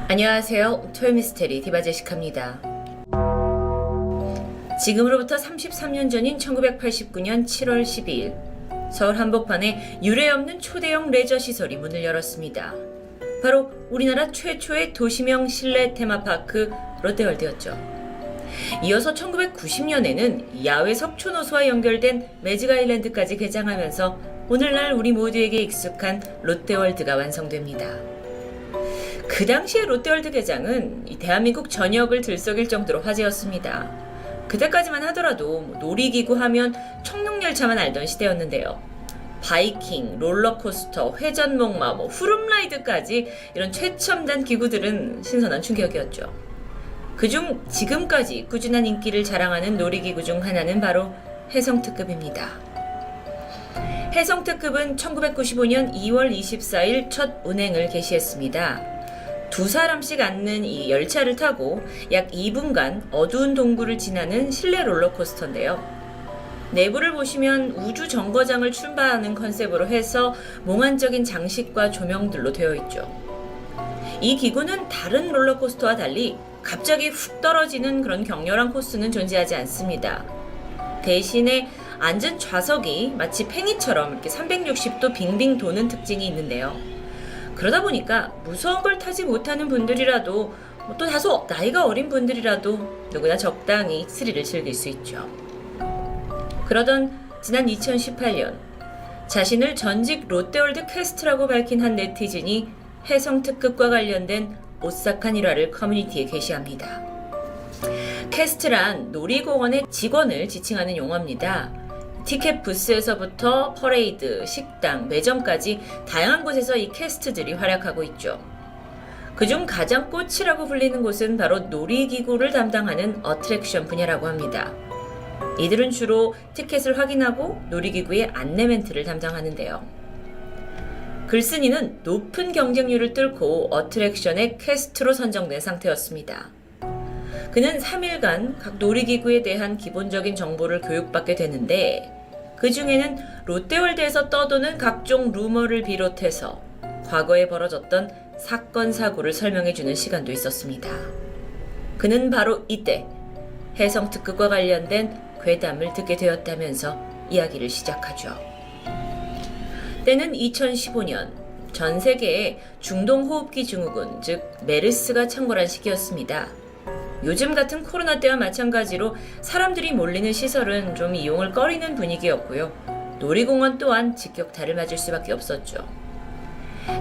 안녕하세요. 토요미스테리 디바제시카입니다. 지금으로부터 33년 전인 1989년 7월 12일 서울 한복판에 유례없는 초대형 레저 시설이 문을 열었습니다. 바로 우리나라 최초의 도시명 실내 테마파크 롯데월드였죠. 이어서 1990년에는 야외 석촌호수와 연결된 매직아일랜드까지 개장하면서 오늘날 우리 모두에게 익숙한 롯데월드가 완성됩니다. 그 당시의 롯데월드 개장은 대한민국 전역을 들썩일 정도로 화제였습니다. 그때까지만 하더라도 놀이기구 하면 청룡열차만 알던 시대였는데요. 바이킹, 롤러코스터, 회전목마, 후룸라이드까지 이런 최첨단 기구들은 신선한 충격이었죠. 그중 지금까지 꾸준한 인기를 자랑하는 놀이기구 중 하나는 바로 해성특급입니다. 해성특급은 1995년 2월 24일 첫 운행을 개시했습니다. 두 사람씩 앉는 이 열차를 타고 약 2분간 어두운 동굴을 지나는 실내 롤러코스터인데요. 내부를 보시면 우주 정거장을 출발하는 컨셉으로 해서 몽환적인 장식과 조명들로 되어 있죠. 이 기구는 다른 롤러코스터와 달리 갑자기 훅 떨어지는 그런 격렬한 코스는 존재하지 않습니다. 대신에 앉은 좌석이 마치 팽이처럼 이렇게 360도 빙빙 도는 특징이 있는데요. 그러다 보니까 무서운 걸 타지 못하는 분들이라도 또 다소 나이가 어린 분들이라도 누구나 적당히 스릴을 즐길 수 있죠. 그러던 지난 2018년 자신을 전직 롯데월드 캐스트라고 밝힌 한 네티즌이 해성특급과 관련된 오싹한 일화를 커뮤니티에 게시합니다. 캐스트란 놀이공원의 직원을 지칭하는 용어입니다. 티켓 부스에서부터 퍼레이드, 식당, 매점까지 다양한 곳에서 이 캐스트들이 활약하고 있죠. 그중 가장 꽃이라고 불리는 곳은 바로 놀이기구를 담당하는 어트랙션 분야라고 합니다. 이들은 주로 티켓을 확인하고 놀이기구의 안내 멘트를 담당하는데요. 글쓴이는 높은 경쟁률을 뚫고 어트랙션의 캐스트로 선정된 상태였습니다. 그는 3일간 각 놀이기구에 대한 기본적인 정보를 교육받게 되는데 그 중에는 롯데월드에서 떠도는 각종 루머를 비롯해서 과거에 벌어졌던 사건, 사고를 설명해주는 시간도 있었습니다. 그는 바로 이때 해성특급과 관련된 괴담을 듣게 되었다면서 이야기를 시작하죠. 때는 2015년 전 세계에 중동호흡기 증후군, 즉 메르스가 창궐한 시기였습니다. 요즘 같은 코로나 때와 마찬가지로 사람들이 몰리는 시설은 좀 이용을 꺼리는 분위기였고요. 놀이공원 또한 직격탄을 맞을 수밖에 없었죠.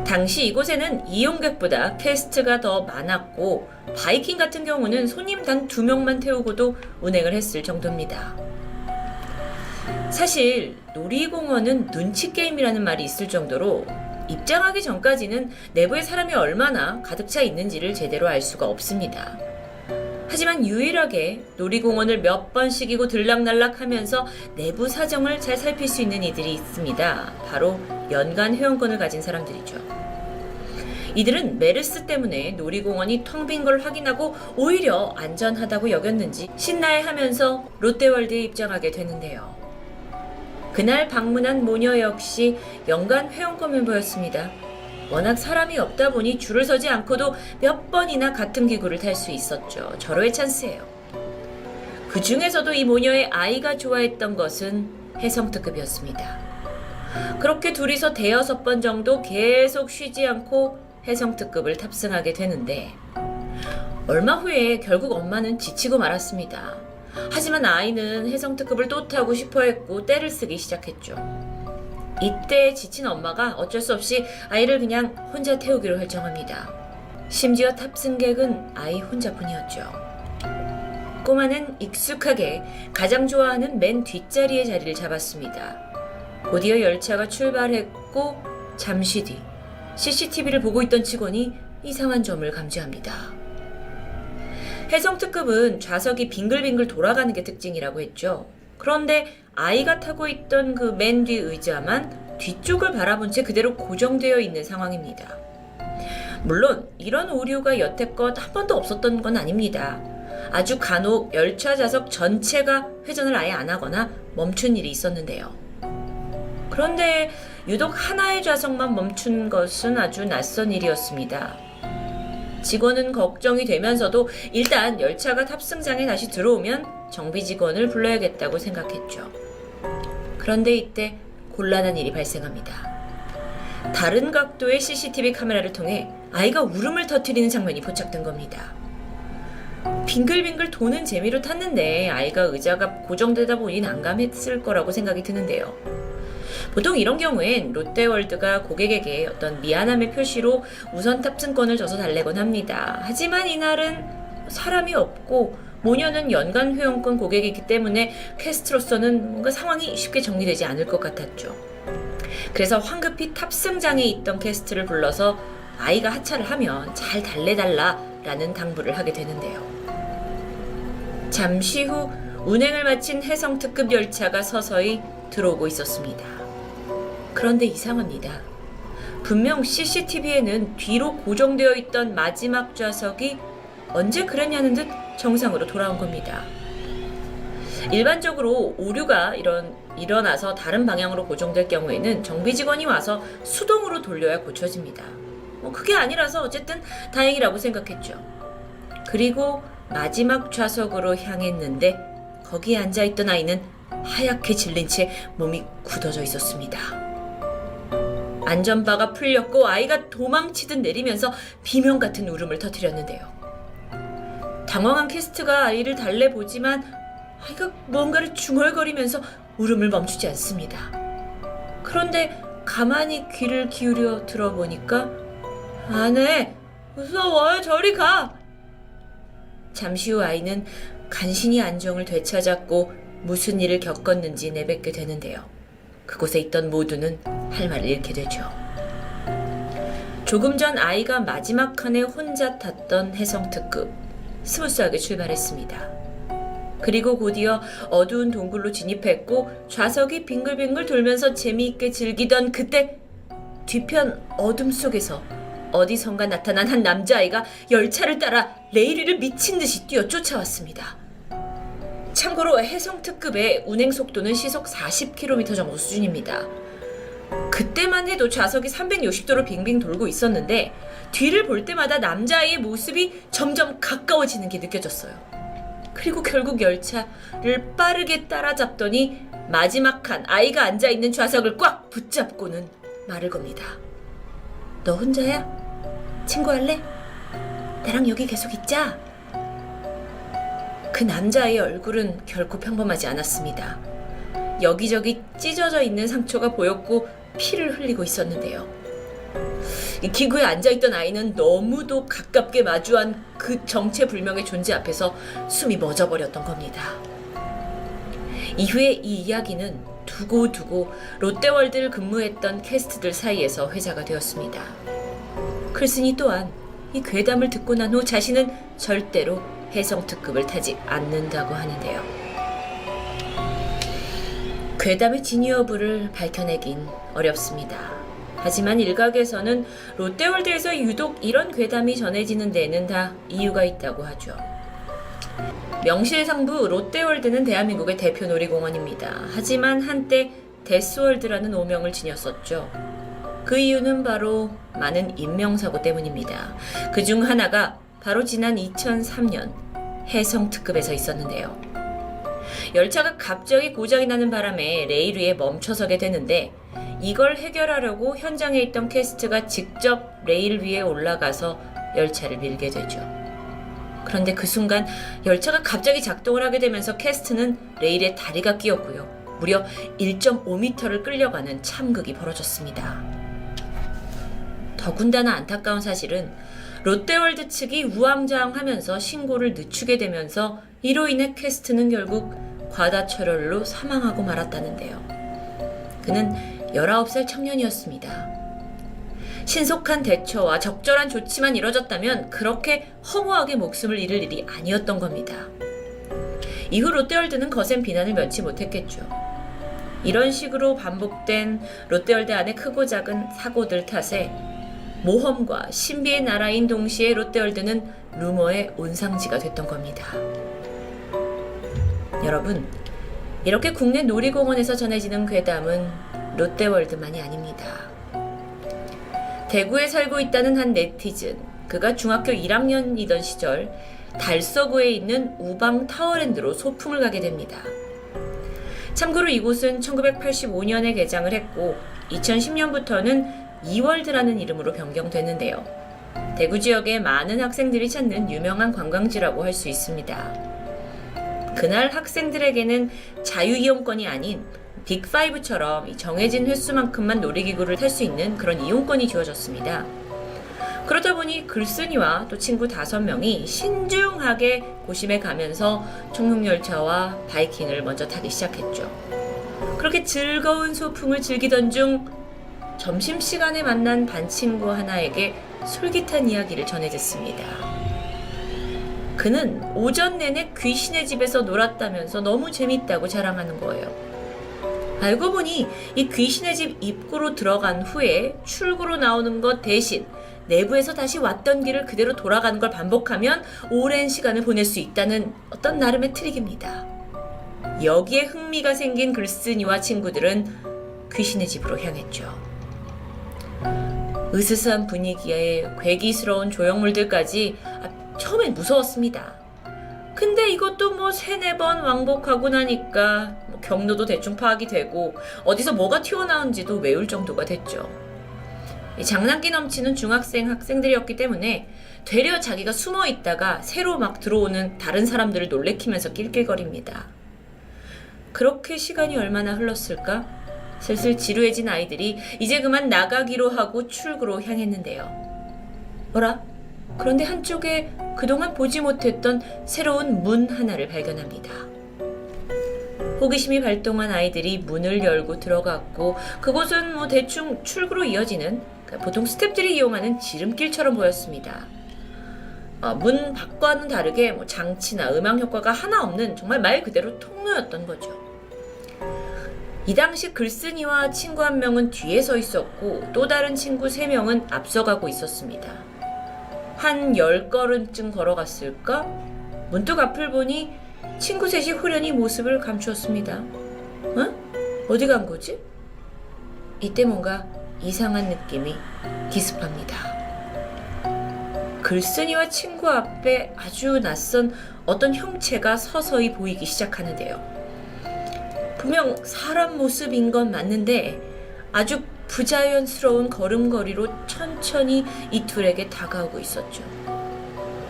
당시 이곳에는 이용객보다 캐스트가 더 많았고 바이킹 같은 경우는 손님 단 2명만 태우고도 운행을 했을 정도입니다. 사실 놀이공원은 눈치게임이라는 말이 있을 정도로 입장하기 전까지는 내부에 사람이 얼마나 가득 차 있는지를 제대로 알 수가 없습니다. 하지만 유일하게 놀이공원을 몇 번씩이고 들락날락하면서 내부 사정을 잘 살필 수 있는 이들이 있습니다. 바로 연간 회원권을 가진 사람들이죠. 이들은 메르스 때문에 놀이공원이 텅 빈 걸 확인하고 오히려 안전하다고 여겼는지 신나해하면서 롯데월드에 입장하게 되는데요. 그날 방문한 모녀 역시 연간 회원권 멤버였습니다. 워낙 사람이 없다 보니 줄을 서지 않고도 몇 번이나 같은 기구를 탈 수 있었죠. 절호의 찬스예요. 그 중에서도 이 모녀의 아이가 좋아했던 것은 해성특급이었습니다. 그렇게 둘이서 대여섯 번 정도 계속 쉬지 않고 해성특급을 탑승하게 되는데 얼마 후에 결국 엄마는 지치고 말았습니다. 하지만 아이는 해성특급을 또 타고 싶어 했고 떼를 쓰기 시작했죠. 이때 지친 엄마가 어쩔 수 없이 아이를 그냥 혼자 태우기로 결정합니다. 심지어 탑승객은 아이 혼자뿐이었죠. 꼬마는 익숙하게 가장 좋아하는 맨 뒷자리의 자리를 잡았습니다. 곧이어 열차가 출발했고 잠시 뒤 CCTV를 보고 있던 직원이 이상한 점을 감지합니다. 해성특급은 좌석이 빙글빙글 돌아가는 게 특징이라고 했죠. 그런데 아이가 타고 있던 그 맨 뒤 의자만 뒤쪽을 바라본 채 그대로 고정되어 있는 상황입니다. 물론 이런 오류가 여태껏 한 번도 없었던 건 아닙니다. 아주 간혹 열차 좌석 전체가 회전을 아예 안 하거나 멈춘 일이 있었는데요. 그런데 유독 하나의 좌석만 멈춘 것은 아주 낯선 일이었습니다. 직원은 걱정이 되면서도 일단 열차가 탑승장에 다시 들어오면 정비 직원을 불러야겠다고 생각했죠. 그런데 이때 곤란한 일이 발생합니다. 다른 각도의 CCTV 카메라를 통해 아이가 울음을 터뜨리는 장면이 포착된 겁니다. 빙글빙글 도는 재미로 탔는데 아이가 의자가 고정되다 보니 난감했을 거라고 생각이 드는데요. 보통 이런 경우엔 롯데월드가 고객에게 어떤 미안함의 표시로 우선 탑승권을 줘서 달래곤 합니다. 하지만 이날은 사람이 없고 모녀는 연간 회원권 고객이기 때문에 캐스트로서는 뭔가 상황이 쉽게 정리되지 않을 것 같았죠. 그래서 황급히 탑승장에 있던 캐스트를 불러서 아이가 하차를 하면 잘 달래달라라는 당부를 하게 되는데요. 잠시 후 운행을 마친 해성특급 열차가 서서히 들어오고 있었습니다. 그런데 이상합니다. 분명 CCTV에는 뒤로 고정되어 있던 마지막 좌석이 언제 그랬냐는 듯 정상으로 돌아온 겁니다. 일반적으로 오류가 일어나서 다른 방향으로 고정될 경우에는 정비 직원이 와서 수동으로 돌려야 고쳐집니다. 그게 아니라서 어쨌든 다행이라고 생각했죠. 그리고 마지막 좌석으로 향했는데 거기에 앉아있던 아이는 하얗게 질린 채 몸이 굳어져 있었습니다. 안전바가 풀렸고 아이가 도망치듯 내리면서 비명 같은 울음을 터뜨렸는데요. 당황한 캐스트가 아이를 달래보지만 아이가 뭔가를 중얼거리면서 울음을 멈추지 않습니다. 그런데 가만히 귀를 기울여 들어보니까 안 해! 무서워요! 저리 가! 잠시 후 아이는 간신히 안정을 되찾았고 무슨 일을 겪었는지 내뱉게 되는데요. 그곳에 있던 모두는 할 말을 잃게 되죠. 조금 전 아이가 마지막 칸에 혼자 탔던 해성특급 스무스하게 출발했습니다. 그리고 곧이어 어두운 동굴로 진입했고 좌석이 빙글빙글 돌면서 재미있게 즐기던 그때 뒤편 어둠 속에서 어디선가 나타난 한 남자아이가 열차를 따라 레일 위를 미친 듯이 뛰어 쫓아왔습니다. 참고로 해성특급의 운행 속도는 시속 40km 정도 수준입니다. 그때만 해도 좌석이 360도로 빙빙 돌고 있었는데 뒤를 볼 때마다 남자아이의 모습이 점점 가까워지는 게 느껴졌어요. 그리고 결국 열차를 빠르게 따라잡더니 마지막 칸 아이가 앉아있는 좌석을 꽉 붙잡고는 말을 겁니다. 너 혼자야? 친구할래? 나랑 여기 계속 있자. 그 남자아이의 얼굴은 결코 평범하지 않았습니다. 여기저기 찢어져 있는 상처가 보였고 피를 흘리고 있었는데요. 이 기구에 앉아있던 아이는 너무도 가깝게 마주한 그 정체불명의 존재 앞에서 숨이 멎어버렸던 겁니다. 이후에 이 이야기는 두고두고 롯데월드를 근무했던 캐스트들 사이에서 회자가 되었습니다. 클슨이 또한 이 괴담을 듣고 난 후 자신은 절대로 해성특급을 타지 않는다고 하는데요. 괴담의 진위 여부를 밝혀내긴 어렵습니다. 하지만 일각에서는 롯데월드에서 유독 이런 괴담이 전해지는 데에는 다 이유가 있다고 하죠. 명실상부 롯데월드는 대한민국의 대표 놀이공원입니다. 하지만 한때 데스월드라는 오명을 지녔었죠. 그 이유는 바로 많은 인명사고 때문입니다. 그중 하나가 바로 지난 2003년 해성특급에서 있었는데요. 열차가 갑자기 고장이 나는 바람에 레일 위에 멈춰서게 되는데 이걸 해결하려고 현장에 있던 캐스트가 직접 레일 위에 올라가서 열차를 밀게 되죠. 그런데 그 순간 열차가 갑자기 작동을 하게 되면서 캐스트는 레일에 다리가 끼었고요. 무려 1.5m를 끌려가는 참극이 벌어졌습니다. 더군다나 안타까운 사실은 롯데월드 측이 우왕좌왕하면서 신고를 늦추게 되면서 이로 인해 캐스트는 결국 과다출혈로 사망하고 말았다는데요. 그는 19살 청년이었습니다. 신속한 대처와 적절한 조치만 이뤄졌다면 그렇게 허무하게 목숨을 잃을 일이 아니었던 겁니다. 이후 롯데월드는 거센 비난을 면치 못했겠죠. 이런 식으로 반복된 롯데월드 안의 크고 작은 사고들 탓에 모험과 신비의 나라인 동시에 롯데월드는 루머의 온상지가 됐던 겁니다. 여러분, 이렇게 국내 놀이공원에서 전해지는 괴담은 롯데월드만이 아닙니다. 대구에 살고 있다는 한 네티즌, 그가 중학교 1학년이던 시절 달서구에 있는 우방 타워랜드로 소풍을 가게 됩니다. 참고로 이곳은 1985년에 개장을 했고 2010년부터는 이월드라는 이름으로 변경됐는데요. 대구 지역에 많은 학생들이 찾는 유명한 관광지라고 할 수 있습니다. 그날 학생들에게는 자유이용권이 아닌 빅5처럼 정해진 횟수만큼만 놀이기구를 탈 수 있는 그런 이용권이 주어졌습니다. 그러다 보니 글쓴이와 또 친구 5명이 신중하게 고심에 가면서 청룡열차와 바이킹을 먼저 타기 시작했죠. 그렇게 즐거운 소풍을 즐기던 중 점심시간에 만난 반 친구 하나에게 솔깃한 이야기를 전해 듣습니다. 그는 오전 내내 귀신의 집에서 놀았다면서 너무 재밌다고 자랑하는 거예요. 알고 보니 이 귀신의 집 입구로 들어간 후에 출구로 나오는 것 대신 내부에서 다시 왔던 길을 그대로 돌아가는 걸 반복하면 오랜 시간을 보낼 수 있다는 어떤 나름의 트릭입니다. 여기에 흥미가 생긴 글쓴이와 친구들은 귀신의 집으로 향했죠. 으스스한 분위기에 괴기스러운 조형물들까지 처음엔 무서웠습니다. 근데 이것도 3-4번 왕복하고 나니까 경로도 대충 파악이 되고 어디서 뭐가 튀어나온지도 외울 정도가 됐죠. 장난기 넘치는 중학생 학생들이었기 때문에 되려 자기가 숨어 있다가 새로 막 들어오는 다른 사람들을 놀래키면서 낄낄거립니다. 그렇게 시간이 얼마나 흘렀을까? 슬슬 지루해진 아이들이 이제 그만 나가기로 하고 출구로 향했는데요. 어라? 그런데 한쪽에 그동안 보지 못했던 새로운 문 하나를 발견합니다. 호기심이 발동한 아이들이 문을 열고 들어갔고 그곳은 대충 출구로 이어지는 보통 스태프들이 이용하는 지름길처럼 보였습니다. 문 밖과는 다르게 장치나 음향 효과가 하나 없는 정말 말 그대로 통로였던 거죠. 이 당시 글쓴이와 친구 1명은 뒤에 서 있었고 또 다른 친구 3명은 앞서가고 있었습니다. 한 10걸음쯤 걸어갔을까? 문득 앞을 보니 친구 셋이 호련히 모습을 감추었습니다. 어디 간 거지? 이때 뭔가 이상한 느낌이 기습합니다. 글쓴이와 친구 앞에 아주 낯선 어떤 형체가 서서히 보이기 시작하는데요. 분명 사람 모습인 건 맞는데 아주 부자연스러운 걸음걸이로 천천히 이 둘에게 다가오고 있었죠.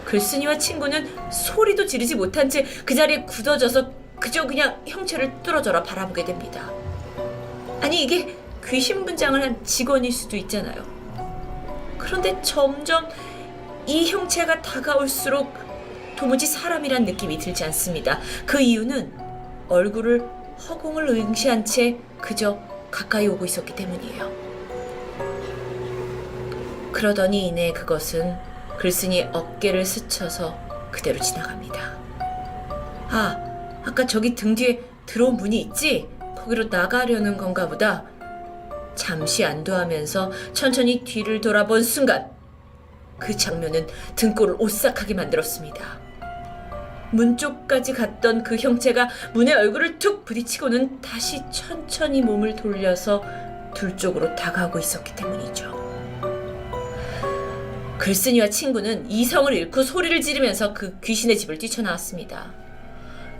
글쓴이와 친구는 소리도 지르지 못한 채 그 자리에 굳어져서 그저 그냥 형체를 뚫어져라 바라보게 됩니다. 아니 이게 귀신 분장을 한 직원일 수도 있잖아요. 그런데 점점 이 형체가 다가올수록 도무지 사람이란 느낌이 들지 않습니다. 그 이유는 얼굴을 허공을 응시한 채 그저 가까이 오고 있었기 때문이에요. 그러더니 이내 그것은 글쓴이 어깨를 스쳐서 그대로 지나갑니다. 아까 저기 등 뒤에 들어온 문이 있지? 거기로 나가려는 건가 보다. 잠시 안도하면서 천천히 뒤를 돌아본 순간 그 장면은 등골을 오싹하게 만들었습니다. 문 쪽까지 갔던 그 형체가 문에 얼굴을 툭 부딪히고는 다시 천천히 몸을 돌려서 둘 쪽으로 다가오고 있었기 때문이죠. 글쓴이와 친구는 이성을 잃고 소리를 지르면서 그 귀신의 집을 뛰쳐나왔습니다.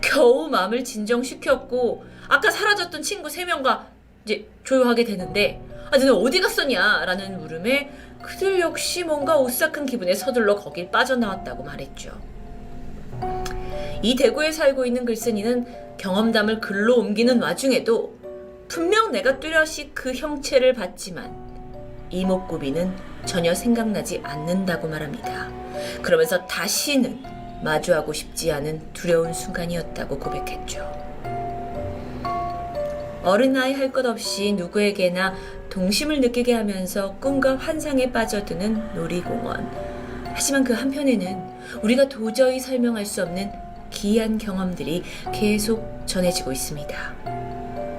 겨우 마음을 진정시켰고 아까 사라졌던 친구 3명과 이제 조용하게 되는데 너네 어디 갔었냐? 라는 물음에 그들 역시 뭔가 오싹한 기분에 서둘러 거길 빠져나왔다고 말했죠. 이 대구에 살고 있는 글쓴이는 경험담을 글로 옮기는 와중에도 분명 내가 뚜렷이 그 형체를 봤지만 이목구비는 전혀 생각나지 않는다고 말합니다. 그러면서 다시는 마주하고 싶지 않은 두려운 순간이었다고 고백했죠. 어린아이 할 것 없이 누구에게나 동심을 느끼게 하면서 꿈과 환상에 빠져드는 놀이공원. 하지만 그 한편에는 우리가 도저히 설명할 수 없는 기이한 경험들이 계속 전해지고 있습니다.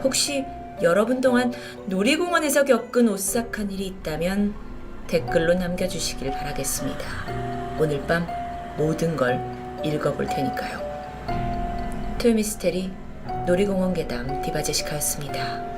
혹시 여러분 동안 놀이공원에서 겪은 오싹한 일이 있다면 댓글로 남겨주시길 바라겠습니다. 오늘 밤 모든 걸 읽어볼 테니까요. 토요미스테리 놀이공원 괴담 디바제시카였습니다.